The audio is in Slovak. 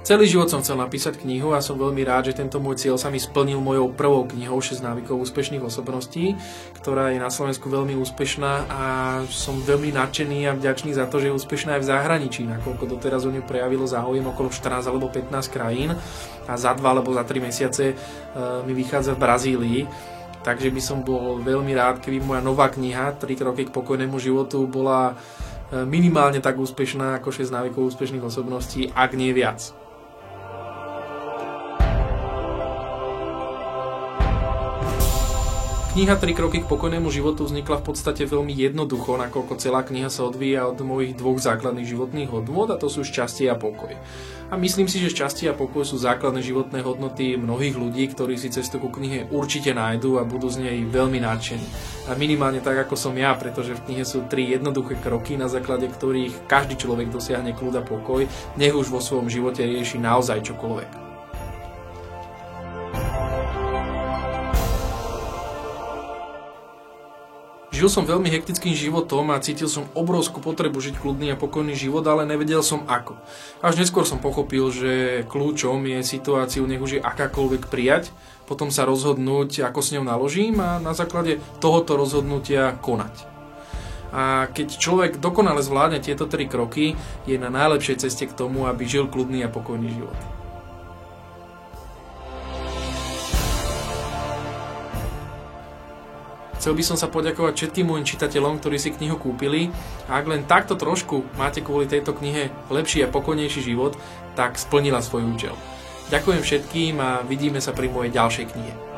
Celý život som chcel napísať knihu a som veľmi rád, že tento môj cieľ sa mi splnil mojou prvou knihou 6 návykov úspešných osobností, ktorá je na Slovensku veľmi úspešná a som veľmi nadšený a vďačný za to, že je úspešná aj v zahraničí, nakoľko doteraz o ňu prejavilo záujem okolo 14 alebo 15 krajín a za 2 alebo za 3 mesiace mi vychádza v Brazílii. Takže by som bol veľmi rád, keby moja nová kniha 3 kroky k pokojnému životu bola minimálne tak úspešná ako 6 návykov úspešných osobností, ak nie viac. Kniha 3 kroky k pokojnému životu vznikla v podstate veľmi jednoducho, nakoľko celá kniha sa odvíja od mojich 2 základných životných hodnôt a to sú šťastie a pokoj. A myslím si, že šťastie a pokoj sú základné životné hodnoty mnohých ľudí, ktorí si cestu ku knihe určite nájdú a budú z nej veľmi nadšení. A minimálne tak ako som ja, pretože v knihe sú 3 jednoduché kroky, na základe ktorých každý človek dosiahne kľud a pokoj, nech už vo svojom živote rieši naozaj čokoľvek. Žil som veľmi hektickým životom a cítil som obrovskú potrebu žiť kľudný a pokojný život, ale nevedel som ako. Až neskôr som pochopil, že kľúčom je situáciu nech už je akákoľvek prijať, potom sa rozhodnúť, ako s ňou naložím a na základe tohoto rozhodnutia konať. A keď človek dokonale zvládne tieto 3 kroky, je na najlepšej ceste k tomu, aby žil kľudný a pokojný život. Chcel by som sa poďakovať všetkým môjim čitateľom, ktorí si knihu kúpili a ak len takto trošku máte kvôli tejto knihe lepší a pokojnejší život, tak splnila svoj účel. Ďakujem všetkým a vidíme sa pri mojej ďalšej knihe.